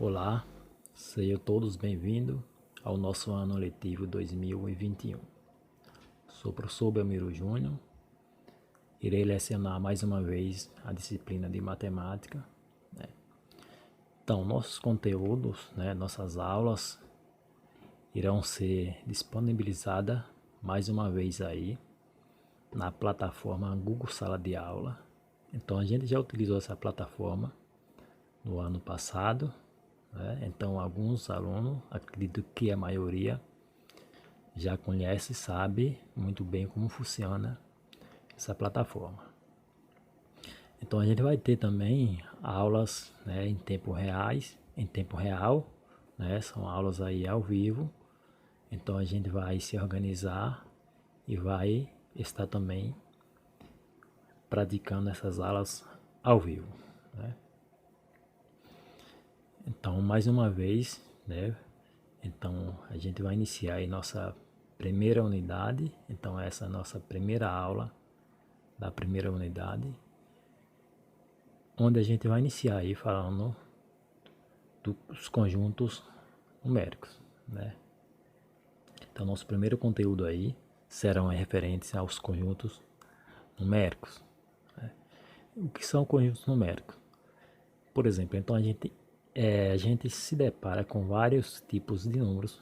Olá, sejam todos bem-vindos ao nosso ano letivo 2021. Sou o professor Belmiro Júnior, irei lecionar mais uma vez a disciplina de matemática. Então, nossos conteúdos, nossas aulas irão ser disponibilizadas mais uma vez aí na plataforma Google Sala de Aula. Então, a gente já utilizou essa plataforma no ano passado. Então, alguns alunos, acredito que a maioria, já conhece e sabe muito bem como funciona essa plataforma. Então, a gente vai ter também aulas em tempo real, são aulas aí ao vivo. Então, a gente vai se organizar e vai estar também praticando essas aulas ao vivo. Então, mais uma vez, então a gente vai iniciar aí nossa primeira unidade. Então, essa é a nossa primeira aula da primeira unidade, onde a gente vai iniciar aí falando dos conjuntos numéricos, Então, nosso primeiro conteúdo aí serão referentes aos conjuntos numéricos. O que são conjuntos numéricos? Por exemplo, então a gente se depara com vários tipos de números,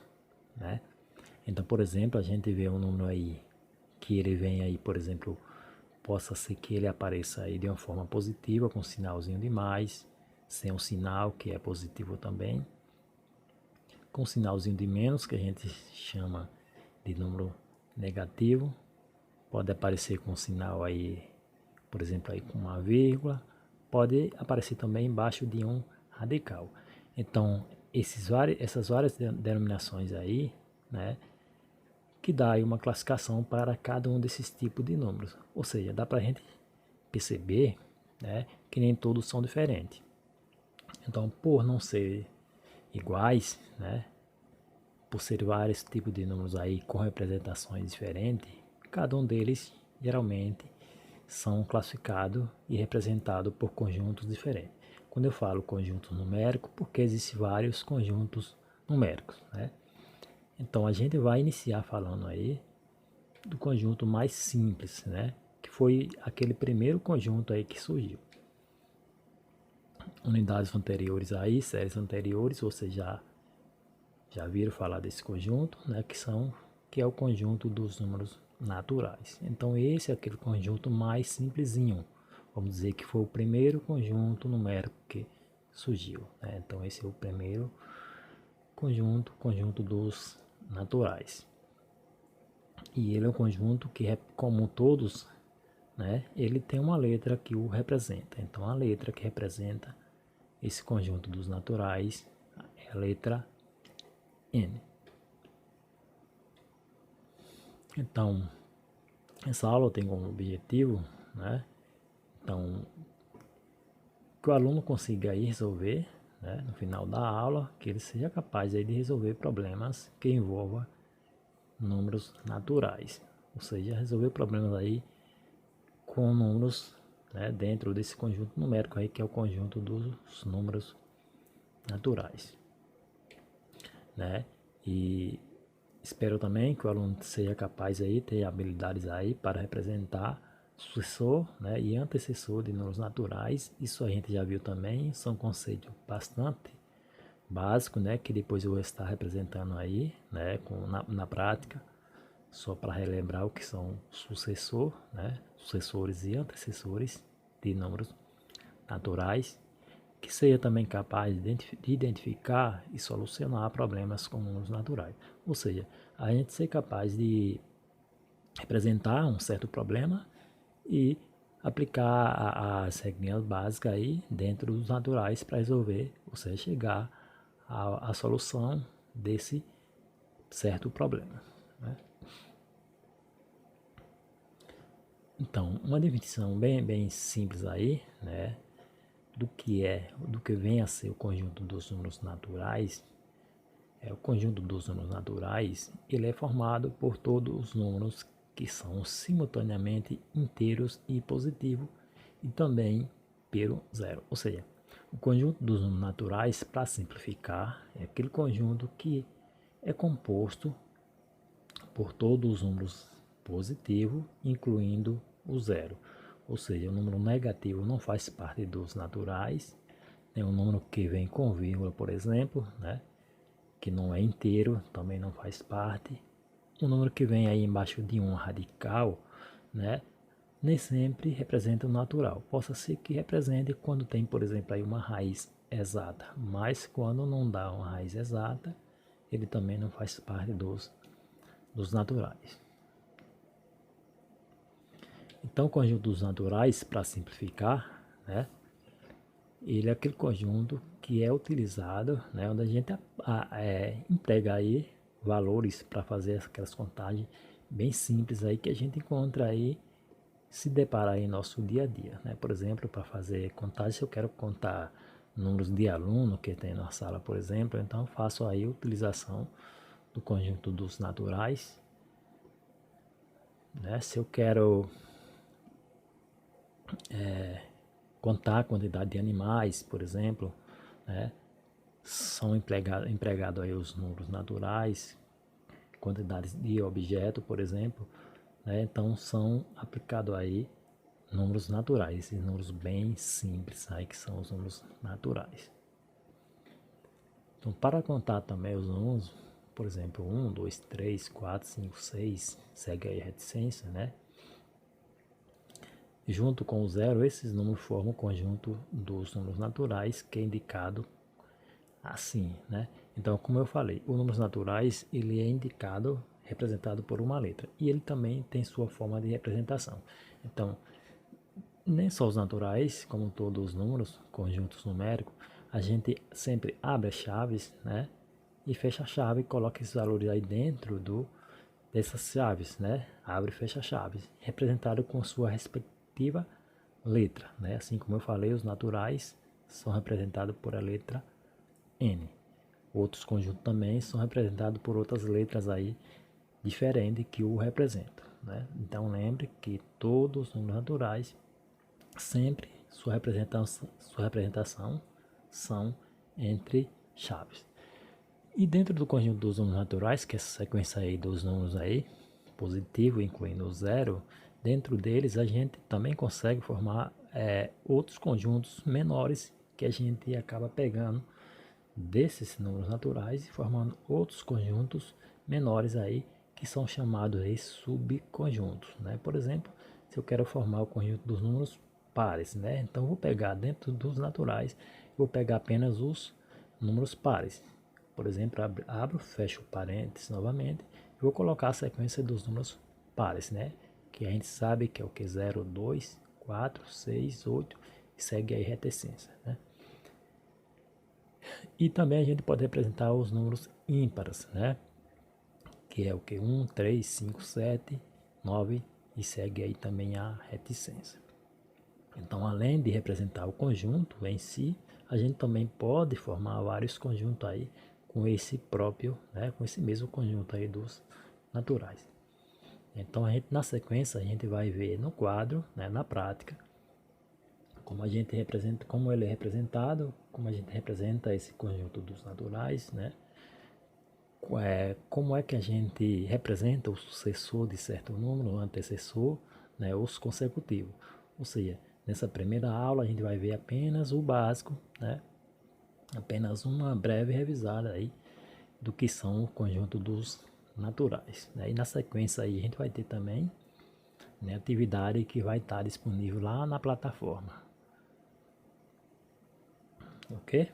Então, por exemplo, a gente vê um número aí que ele vem aí, por exemplo, possa ser que ele apareça aí de uma forma positiva, com um sinalzinho de mais, sem um sinal que é positivo também, com um sinalzinho de menos, que a gente chama de número negativo, pode aparecer com um sinal aí, por exemplo, aí com uma vírgula, pode aparecer também embaixo de um radical. Então, essas várias denominações aí, que dá aí uma classificação para cada um desses tipos de números. Ou seja, dá para a gente perceber que nem todos são diferentes. Então, por não ser iguais, por ser vários tipos de números aí com representações diferentes, cada um deles geralmente são classificados e representados por conjuntos diferentes. Quando eu falo conjunto numérico, porque existem vários conjuntos numéricos, Então a gente vai iniciar falando aí do conjunto mais simples, que foi aquele primeiro conjunto aí que surgiu. Unidades anteriores aí, séries anteriores, vocês já viram falar desse conjunto, que é o conjunto dos números naturais. Então esse é aquele conjunto mais simplesinho. Vamos dizer que foi o primeiro conjunto numérico que surgiu. Então esse é o primeiro conjunto dos naturais. E ele é um conjunto que, como todos, ele tem uma letra que o representa. Então a letra que representa esse conjunto dos naturais é a letra N. Então, essa aula tem como objetivo, Então, que o aluno consiga aí resolver, no final da aula, que ele seja capaz aí de resolver problemas que envolvam números naturais. Ou seja, resolver problemas aí com números dentro desse conjunto numérico aí, que é o conjunto dos números naturais. E espero também que o aluno seja capaz aí, ter habilidades aí para representar sucessor e antecessor de números naturais. Isso a gente já viu também, são conceitos bastante básicos, que depois eu vou estar representando aí, na prática, só para relembrar o que são sucessores e antecessores de números naturais, que seja também capaz de identificar e solucionar problemas com números naturais. Ou seja, a gente ser capaz de representar um certo problema e aplicar as regras básicas aí dentro dos naturais para resolver, ou seja, chegar à solução desse certo problema. Então, uma definição bem simples aí, do que vem a ser o conjunto dos números naturais. O conjunto dos números naturais, ele é formado por todos os números que são simultaneamente inteiros e positivos, e também pelo zero. Ou seja, O conjunto dos números naturais, para simplificar, é aquele conjunto que é composto por todos os números positivos, incluindo o zero. Ou seja, o número negativo não faz parte dos naturais. Tem um número que vem com vírgula, por exemplo, né? Que não é inteiro, também não faz parte. O número que vem aí embaixo de um radical, né? Nem sempre representa o natural. Possa ser que represente quando tem, por exemplo, aí uma raiz exata, mas quando não dá uma raiz exata, ele também não faz parte dos naturais. Então, o conjunto dos naturais, para simplificar, né, ele é aquele conjunto que é utilizado, né, onde a gente emprega aí valores para fazer aquelas contagens bem simples aí que a gente encontra aí, se depara aí em nosso dia a dia, né? Por exemplo, para fazer contagem, se eu quero contar números de aluno que tem na sala, por exemplo, então eu faço aí a utilização do conjunto dos naturais, né? Se eu quero contar a quantidade de animais, por exemplo, né? São empregados aí os números naturais, quantidades de objeto, por exemplo, né? Então são aplicados aí números naturais, esses números bem simples aí que são os números naturais. Então, para contar também os números, por exemplo, 1, 2, 3, 4, 5, 6, segue aí a reticência, né? Junto com o zero, esses números formam o conjunto dos números naturais, que é indicado assim, né? Então, como eu falei, os números naturais, ele é indicado, representado por uma letra, e ele também tem sua forma de representação. Então, nem só os naturais, como todos os números, conjuntos numéricos, a gente sempre abre as chaves, né? E fecha a chave e coloca esses valores aí dentro dessas chaves, né? Abre e fecha a chave, representado com sua respectiva letra, né? Assim como eu falei, os naturais são representados por a letra N. Outros conjuntos também são representados por outras letras aí diferentes que o representam, né? Então lembre que todos os números naturais sempre sua representação são entre chaves. E dentro do conjunto dos números naturais, que é essa sequência aí dos números aí, positivo, incluindo o zero, dentro deles a gente também consegue formar outros conjuntos menores que a gente acaba pegando desses números naturais e formando outros conjuntos menores aí que são chamados de subconjuntos, né? Por exemplo, se eu quero formar o conjunto dos números pares, né? Então vou pegar dentro dos naturais, vou pegar apenas os números pares. Por exemplo, abro, fecho parênteses novamente e vou colocar a sequência dos números pares, né? Que a gente sabe que é o que 0, 2, 4, 6, 8 e segue aí reticência, né? E também a gente pode representar os números ímpares, né? Que é o que 1, 3, 5, 7, 9 e segue aí também a reticência. Então, além de representar o conjunto em si, a gente também pode formar vários conjuntos aí com esse próprio, né, com esse mesmo conjunto aí dos naturais. Então, a gente na sequência a gente vai ver no quadro, né, na prática, como a gente representa, como ele é representado, como a gente representa esse conjunto dos naturais, né? Como é que a gente representa o sucessor de certo número, o antecessor, né, os consecutivos. Ou seja, nessa primeira aula a gente vai ver apenas o básico, né? Apenas uma breve revisada aí do que são o conjunto dos naturais, né? E na sequência aí a gente vai ter também, né, atividade que vai estar disponível lá na plataforma. Ok?